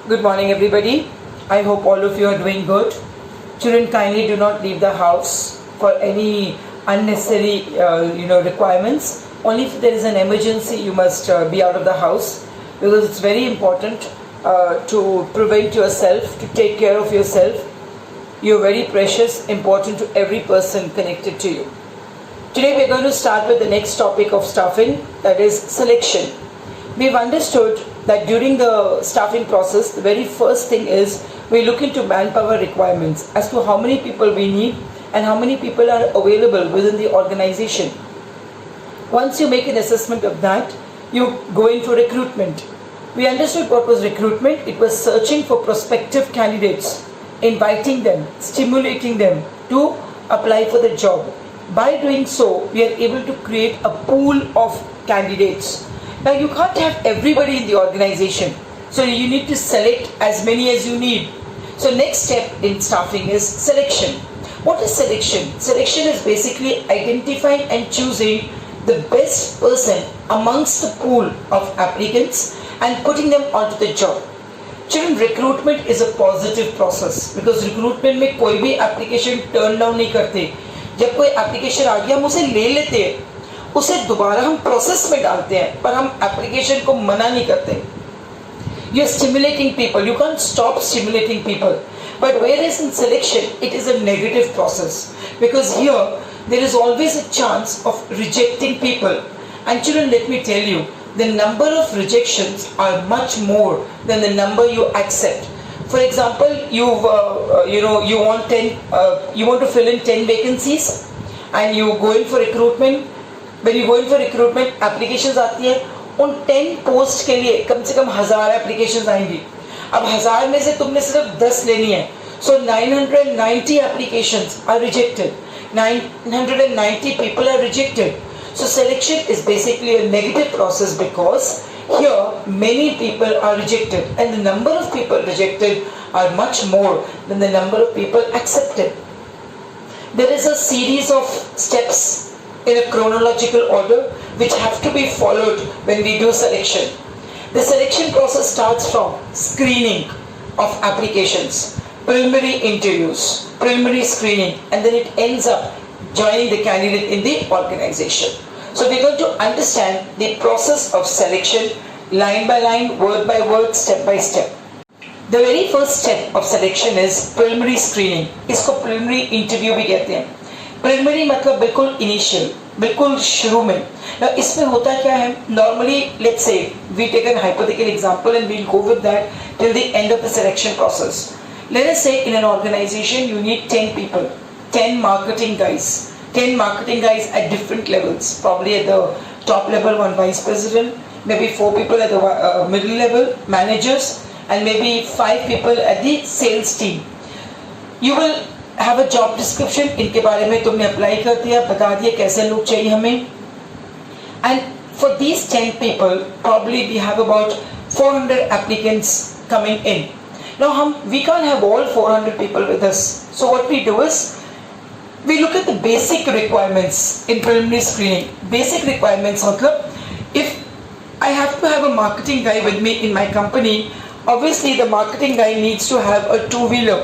Good morning, everybody. I hope all of you are doing good. Children, kindly do not leave the house for any unnecessary, requirements. Only if there is an emergency, you must be out of the house, because it's very important to prevent yourself, to take care of yourself. You're very precious, important to every person connected to you. Today, we're going to start with the next topic of staffing, that is selection. We've understood that during the staffing process, the very first thing is we look into manpower requirements as to how many people we need and how many people are available within the organization. Once you make an assessment of that, you go in for recruitment. We understood what was recruitment. It was searching for prospective candidates, inviting them, stimulating them to apply for the job. By doing so, we are able to create a pool of candidates. Now, you can't have everybody in the organization, so you need to select as many as you need. So next step in staffing is selection. What is selection? Selection is basically identifying and choosing the best person amongst the pool of applicants and putting them onto the job. Children, recruitment is a positive process because recruitment में कोई भी application turn down नहीं करते. जब कोई application आ गया हम उसे ले लेते हैं, उसे दोबारा हम प्रोसेस में डालते हैं, पर हम एप्लीकेशन को मना नहीं करते. You are stimulating people. You can't stop stimulating people. But whereas in selection, it is a negative process because here there is always a chance of rejecting people. And children, let me tell you, the number of rejections are much more than the number you accept. For example, you want to fill in 10 vacancies, and you go in for recruitment. When you go in for recruitment, applications आती हैं, उन 10 post के लिए कम से कम 1000 applications आएंगी. अब 1000 में से तुमने सिर्फ 10 लेनी है, so 990 applications are rejected. 990 people are rejected. So selection is basically a negative process because here many people are rejected, and the number of people rejected are much more than the number of people accepted. There is a series of steps in a chronological order which have to be followed when we do selection. The selection process starts from screening of applications, preliminary interviews, preliminary screening, and then it ends up joining the candidate in the organization. So we're going to understand the process of selection line by line, word by word, step by step. The very first step of selection is preliminary screening. इसको preliminary interview भी कहते हैं. Preliminary मतलब बिल्कुल initial, बिल्कुल शुरू में. Now इसमें होता क्या है? Normally, let's say we take a hypothetical example and we'll go with that till the end of the selection process. Let us say in an organization you need 10 people, 10 marketing guys. 10 marketing guys at different levels, probably at the top level, one vice president, maybe 4 people at the middle level, managers, and maybe 5 people at the sales team. You will have a job description. इनके बारे में तुमने apply कर दिया, बता दिया कैसे लोग चाहिए हमें. And for these 10 people, probably we have about 400 applicants coming in. Now we can't have all 400 people with us. So what we do is we look at the basic requirements in preliminary screening. Basic requirements मतलब if I have to have a marketing guy with me in my company, obviously the marketing guy needs to have a two-wheeler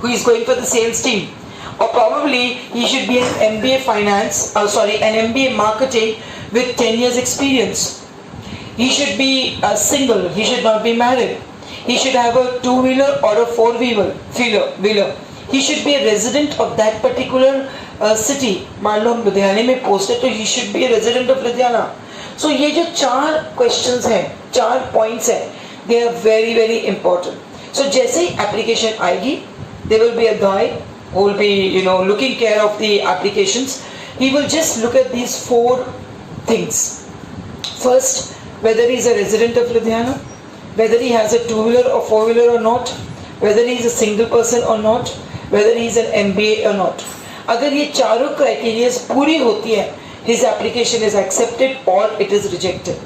who is going for the sales team, or probably he should be an MBA marketing with 10 years experience. He should be single, he should not be married. He should have a two-wheeler or a four-wheeler. He should be a resident of that particular city. मान लो हम लुधियाने में posted, तो he should be a resident of Ludhiana. So ये जो 4 questions हैं, 4 points हैं, they are very very important. So जैसे ही application आएगी, there will be a guy who will be looking care of the applications. He will just look at these 4 things. First, whether he is a resident of Ludhiana, whether he has a two-wheeler or four-wheeler or not, whether he is a single person or not, whether he is an MBA or not. अगर ये चारों criteria पूरी होती है, his application is accepted or it is rejected.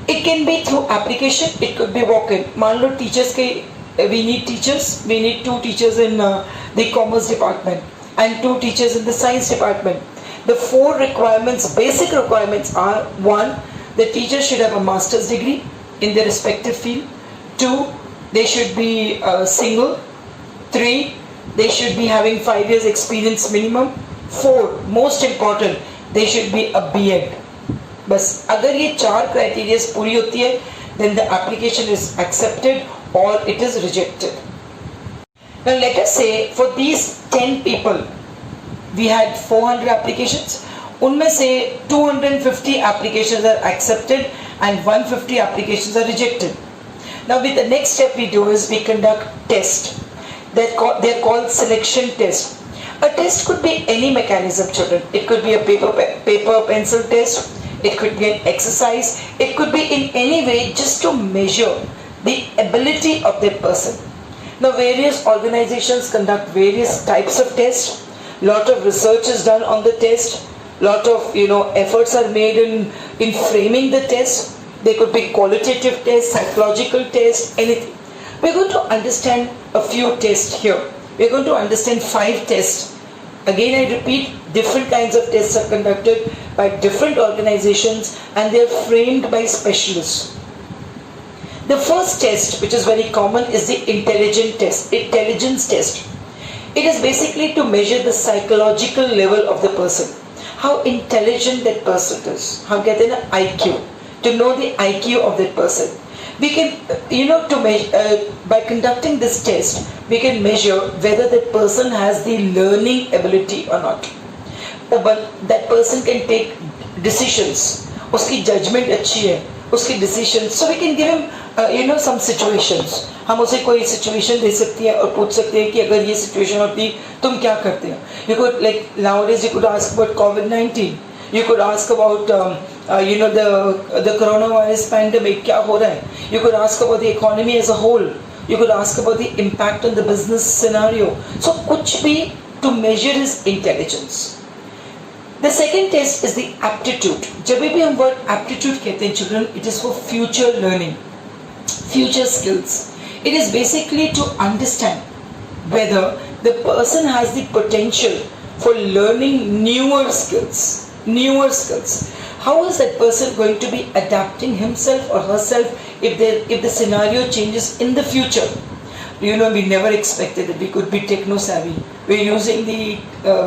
It can be through application, it could be walk-in. मान लो teachers के we need teachers. We need 2 teachers in the commerce department and 2 teachers in the science department. The 4 requirements, basic requirements are: 1, the teacher should have a master's degree in their respective field. 2, they should be single. 3, they should be having 5 years experience minimum. 4, most important, they should be a B.Ed. बस अगर ये 4 criteria पूरी होती है, then the application is accepted or it is rejected. Now let us say for these 10 people, we had 400 applications. उनमें से 250 applications are accepted and 150 applications are rejected. Now with the next step we do is we conduct test. They're called selection test. A test could be any mechanism, children. It could be a paper pencil test. It could be an exercise. It could be in any way just to measure the ability of that person. Now various organizations conduct various types of tests. Lot of research is done on the test. Lot of efforts are made in framing the test. They could be qualitative tests, psychological tests, anything. We're going to understand a few tests here. We're going to understand 5 tests. Again I repeat, different kinds of tests are conducted by different organizations and they're framed by specialists. The first test, which is very common, is the intelligence test. It is basically to measure the psychological level of the person. How intelligent that person is. हम कहते हैं ना IQ. To know the IQ of that person. We can, by conducting this test, we can measure whether that person has the learning ability or not. But that person can take decisions. उसकी judgment अच्छी है. उसकी decisions. So we can give him, some situations. हम उसे कोई situation दे सकती हैं और पूछ सकते हैं कि अगर ये situation होती तुम क्या करते हो? You could, like nowadays you could ask about COVID-19. You could ask about the coronavirus pandemic, क्या हो रहा है? You could ask about the economy as a whole. You could ask about the impact on the business scenario. So कुछ भी to measure his intelligence. The second test is the aptitude. जब भी हम word aptitude कहते हैं children, it is for future learning, future skills. It is basically to understand whether the person has the potential for learning newer skills. How is that person going to be adapting himself or herself if the scenario changes in the future? We never expected that we could be techno savvy. We're using the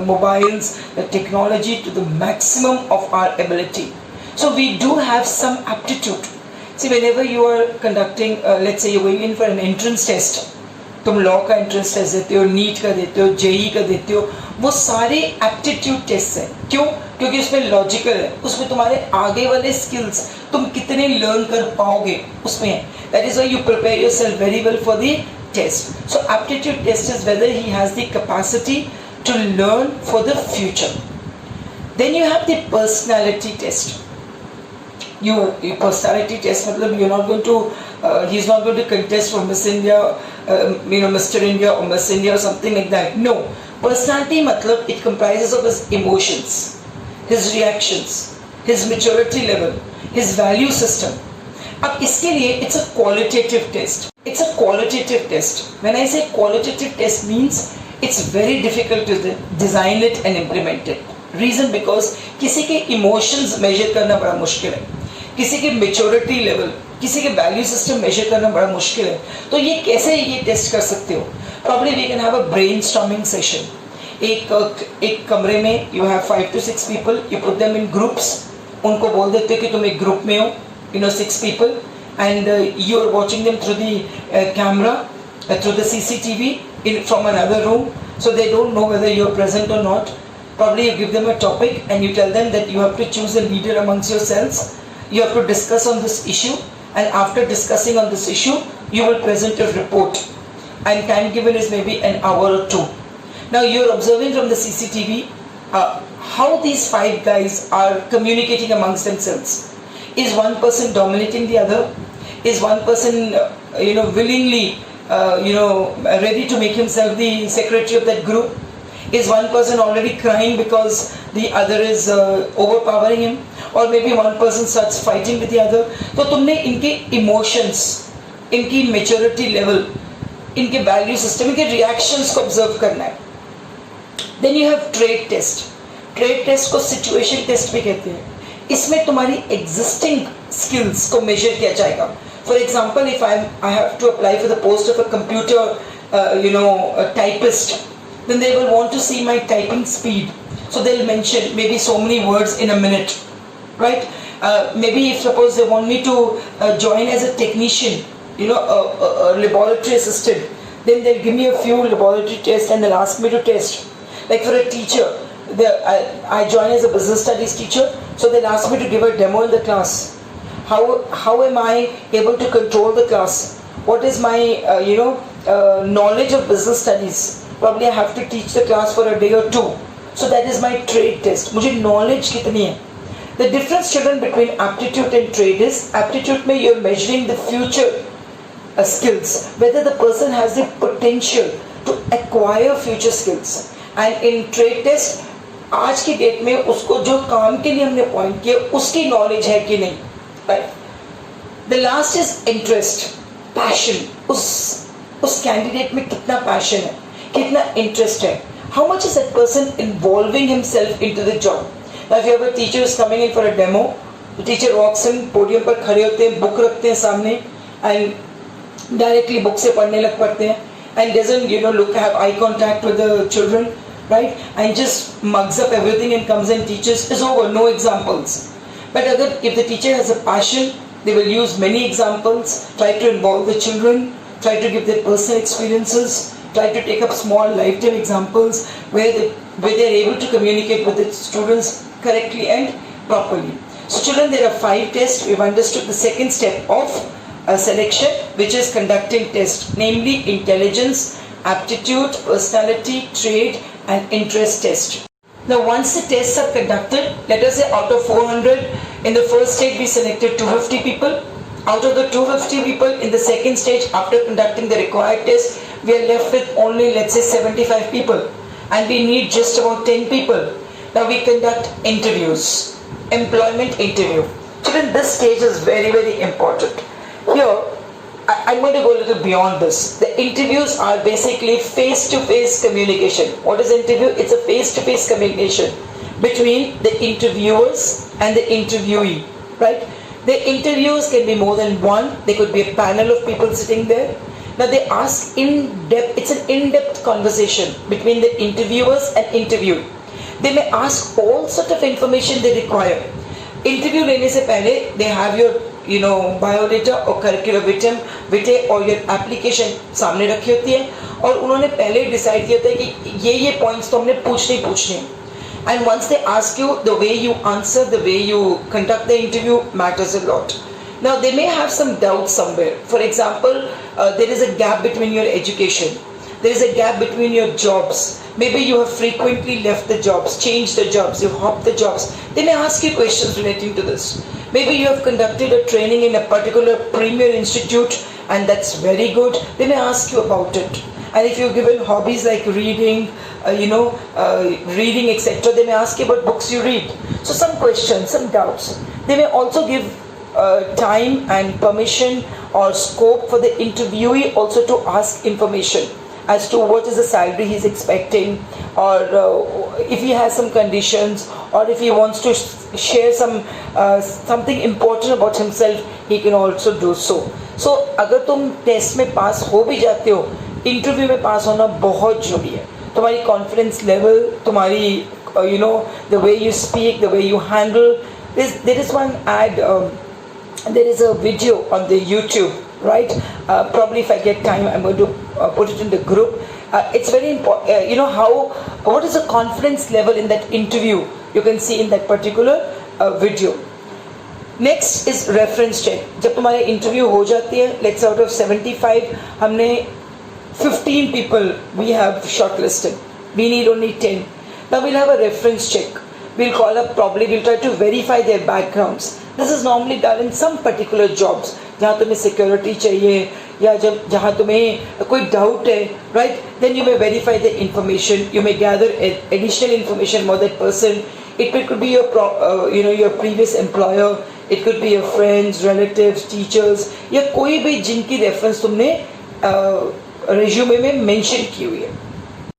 mobiles, the technology to the maximum of our ability. So we do have some aptitude. See, whenever you are conducting, let's say you're going in for an entrance test, तुम law का entrance test देते हो, NEET का देते हो, JEE का देते हो, वो सारे एप्टीट्यूड टेस्ट हैं. क्यों? क्योंकि उसमें लॉजिकल है, उसमें तुम्हारे आगे वाले स्किल्स तुम कितने लर्न कर पाओगे उसमें है. That is why you prepare yourself very well for the test. So aptitude test is whether he has the capacity to learn for the future. Then you have the personality test. Personality test, मतलब you're not going to, he's not going to contest for Miss India, Mr. India or Miss India or something like that. No, personality मतलब it comprises of his emotions, his reactions, his maturity level, his value system. अब इसके लिए it's a qualitative test. It's a qualitative test. When I say qualitative test means it's very difficult to design it and implement it. Reason because किसी के emotions measure करना बड़ा मुश्किल है. किसी के मेच्योरिटी लेवल, किसी के वैल्यू सिस्टम मेजर करना बड़ा मुश्किल है. तो ये कैसे ये टेस्ट कर सकते हो? Probably we can have a brainstorming session. एक कमरे में you have 5 to 6 people, you put them in groups. उनको बोल देते हो कि तुम एक ग्रुप में हो, 6 people, and you are watching them through the camera, through the CCTV from another room, so they don't know whether you are present or not. Probably you give them a topic and you tell them that you have to choose a leader amongst yourselves. You have to discuss on this issue, and after discussing on this issue, you will present a report. And time given is maybe an hour or 2. Now you are observing from the CCTV how these 5 guys are communicating amongst themselves. Is one person dominating the other? Is one person, willingly, ready to make himself the secretary of that group? Is one person already crying because the other is overpowering him? Or maybe one person starts fighting with the other. तो तुमने इनके emotions, इनकी maturity level, इनके value system, इनके reactions को observe करना है. Then you have trait test. Trait test को situation test भी कहते हैं. इसमें तुम्हारी existing skills को measure किया जाएगा. For example, if I have to apply for the post of a computer, a typist, then they will want to see my typing speed. So they'll mention maybe so many words in a minute, right? Maybe if suppose they want me to join as a technician, a laboratory assistant, then they'll give me a few laboratory tests and they'll ask me to test. Like for a teacher, I join as a business studies teacher, so they'll ask me to give a demo in the class. How am I able to control the class? What is my knowledge of business studies? Probably I have to teach the class for a day or two. So that is my trade test. मुझे knowledge कितनी है? The difference, children, between aptitude and trade is, aptitude में you're measuring the future skills, whether the person has the potential to acquire future skills. And in trade test, आज की date में उसको जो काम के लिए हमने अपॉइंट किया उसकी नॉलेज है कि नहीं, right? The last is interest, passion. उस कैंडिडेट में कितना पैशन है, कितना इंटरेस्ट है, how much is that person involving himself into the job. Now if you have a teacher is coming in for a demo, the teacher walks in, podium पर खड़े होते हैं, बुक रखते हैं सामने एंड डायरेक्टली बुक से पढ़ने लग पड़ते हैं and doesn't look, have eye contact with the children, right, and just mugs up everything and comes and teaches, is over, no examples. But if the teacher has a passion, they will use many examples, try to involve the children, try to give their personal experiences, try to take up small lifetime examples where they are able to communicate with the students correctly and properly. So children, there are 5 tests. We've understood the second step of a selection, which is conducting tests, namely intelligence, aptitude, personality, trade and interest test. Now once the tests are conducted, let us say out of 400, in the first stage we selected 250 people. Out of the 250 people, in the second stage, after conducting the required test, we are left with only, let's say, 75 people, and we need just about 10 people. Now we conduct interviews, employment interview. Children, this stage is very, very important. Here, I'm going to go a little beyond this. The interviews are basically face-to-face communication. What is interview? It's a face-to-face communication between the interviewers and the interviewee, right? The interviews can be more than one. There could be a panel of people sitting there. Now they ask in-depth, it's an in-depth conversation between the interviewers and interviewee. They may ask all sort of information they require. Interview लेने से पहले they have your biodata और curricular विटे और ये application सामने रखी होती है और उन्होंने पहले डिसाइड किया था कि ये पॉइंट्स तो हमने पूछने हैं. And once they ask you, the way you answer, the way you conduct the interview matters a lot. Now they may have some doubt somewhere. For example, there is a gap between your education. There is a gap between your jobs. Maybe you have frequently left the jobs, changed the jobs, you hopped the jobs. They may ask you questions relating to this. Maybe you have conducted a training in a particular premier institute and that's very good. They may ask you about it. And if you're given hobbies like reading, reading, etc., they may ask you about books you read. So some questions, some doubts. They may also give time and permission or scope for the interviewee also to ask information as to what is the salary he's expecting, or if he has some conditions, or if he wants to share something important about himself, he can also do so. So अगर तुम test में पास हो भी जाते हो, interview में पास होना बहुत जरूरी है. तुम्हारी कॉन्फिडेंस लेवल, तुम्हारी the way you speak, the way you handle. There is one ad, there is a video on the YouTube, right? Probably if I get time, I'm going to put it in the group. It's very important. What is the confidence level in that interview? You can see in that particular video. Next is reference check. जब तुम्हारे interview हो जाती है, let's out of 75, हमने 15 people we have shortlisted. We need only 10. Now we'll have a reference check. We'll call up, probably we'll try to verify their backgrounds. This is normally done in some particular jobs. जहाँ तुम्हें security चाहिए या जहाँ तुम्हें कोई doubt है, right? Then you may verify the information. You may gather additional information about that person. It could be your previous employer. It could be your friends, relatives, teachers, या कोई भी जिनकी reference तुमने resume में mention की हुई है.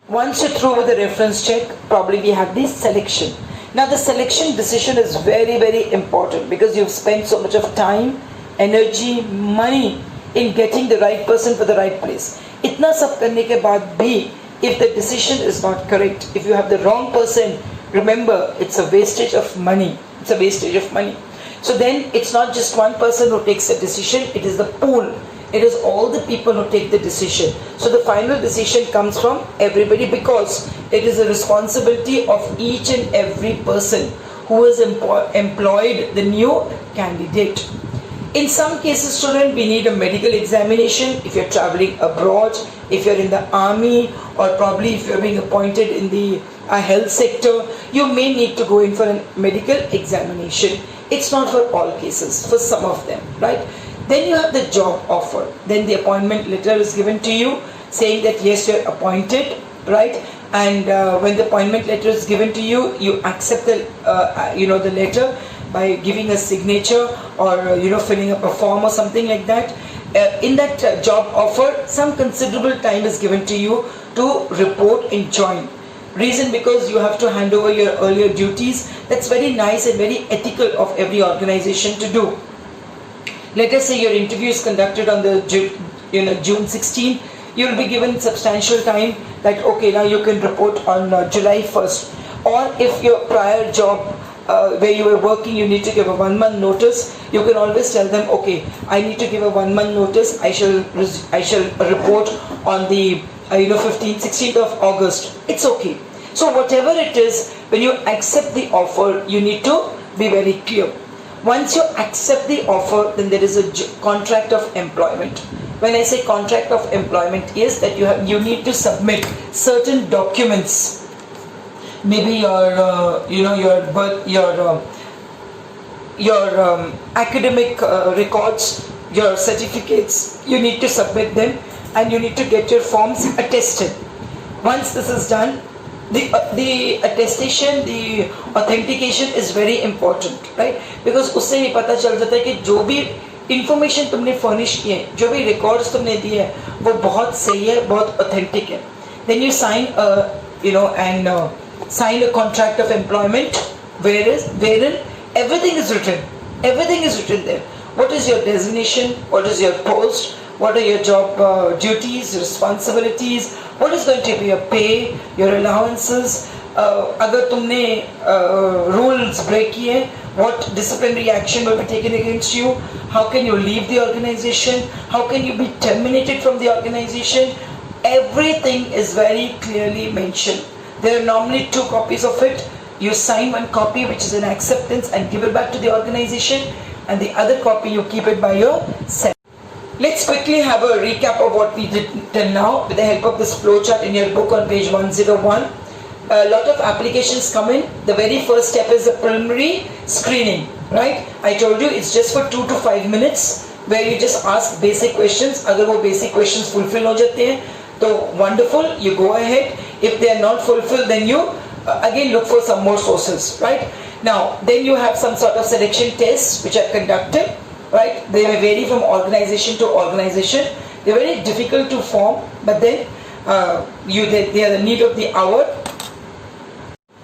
Once you're through with the reference check, probably we have the selection. Now the selection decision is very, very important because you've spent so much of time, energy, money in getting the right person for the right place. इतना सब करने के बाद भी if the decision is not correct, if you have the wrong person, remember it's a wastage of money. It's a wastage of money. So then it's not just one person who takes the decision, it is the pool. It is all the people who take the decision. So the final decision comes from everybody because it is a responsibility of each and every person who has employed the new candidate. In some cases, children, we need a medical examination if you're traveling abroad, if you're in the army, or probably if you're being appointed in the health sector, you may need to go in for a medical examination. It's not for all cases, for some of them, right? Then you have the job offer. Then the appointment letter is given to you saying that yes, you're appointed, right? And when the appointment letter is given to you, you accept the the letter by giving a signature or filling up a form or something like that. In that job offer, some considerable time is given to you to report and join. Reason because you have to hand over your earlier duties. That's very nice and very ethical of every organization to do. Let us say your interview is conducted on the June 16. You will be given substantial time that okay, now you can report on July 1st. Or if your prior job where you were working, you need to give a 1 month notice, you can always tell them, okay, I need to give a 1 month notice, I shall report on the 15th, 16th of August. It's okay. So whatever it is, when you accept the offer, you need to be very clear. Once you accept the offer, then there is a contract of employment. When I say contract of employment is that you need to submit certain documents. Maybe your academic records, your certificates, you need to submit them and you need to get your forms attested. Once this is done, the attestation, the authentication is very important, right? Because उससे ये पता चल जाता है कि जो भी information तुमने furnish किए हैं, जो भी records तुमने दिए हैं, वो बहुत सही है, बहुत authentic है. Then you sign sign a contract of employment wherein everything is written. Everything is written there. What is your designation? What is your post? What are your job duties, responsibilities? What is going to be your pay, your allowances? अगर तुमने rules break किए, what disciplinary action will be taken against you? How can you leave the organization? How can you be terminated from the organization? Everything is very clearly mentioned. There are normally 2 copies of it. You sign one copy which is an acceptance and give it back to the organization, and the other copy you keep it by yourself. Let's quickly have a recap of what we did till now with the help of this flowchart in your book on page 101. A lot of applications come in. The very first step is the preliminary screening, right? I told you it's just for 2 to 5 minutes where you just ask basic questions. अगर वो basic questions fulfill हो जाते हैं, तो wonderful, you go ahead. If they are not fulfilled, then you again look for some more sources, right? Now, then you have some sort of selection tests which are conducted, right? They may vary from organization to organization. They're very difficult to form, but then they are the need of the hour.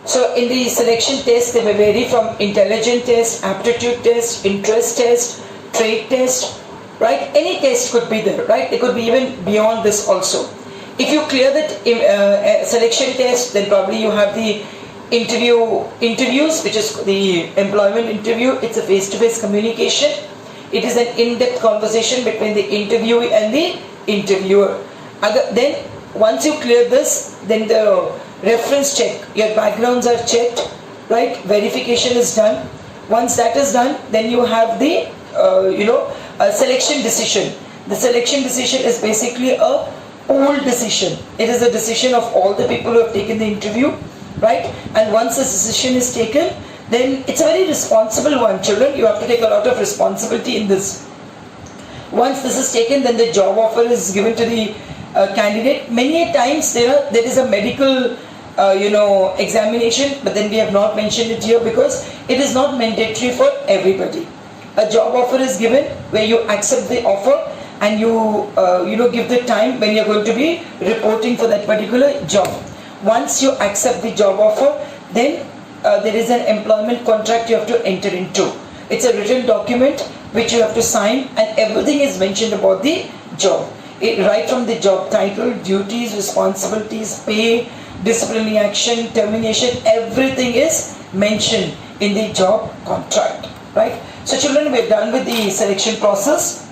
So in the selection test, they may vary from intelligence test, aptitude test, interest test, trait test, right? Any test could be there, right? It could be even beyond this also. If you clear that selection test, then probably you have the interviews, which is the employment interview. It's a face-to-face communication. It is an in-depth conversation between the interviewee and the interviewer. Then once you clear this, then the reference check, your backgrounds are checked, right? Verification is done. Once that is done, then you have the selection decision. The selection decision is basically a pooled decision. It is a decision of all the people who have taken the interview, right? And once the decision is taken, then it's a very responsible one, children. You have to take a lot of responsibility in this. Once this is taken, then the job offer is given to the candidate. Many times there is a medical examination, but then we have not mentioned it here because it is not mandatory for everybody. A job offer is given where you accept the offer and you give the time when you're going to be reporting for that particular job. Once you accept the job offer, then there is an employment contract you have to enter into. It's a written document which you have to sign, and everything is mentioned about the job. Right from the job title, duties, responsibilities, pay, disciplinary action, termination, everything is mentioned in the job contract, right? So children, we're done with the selection process.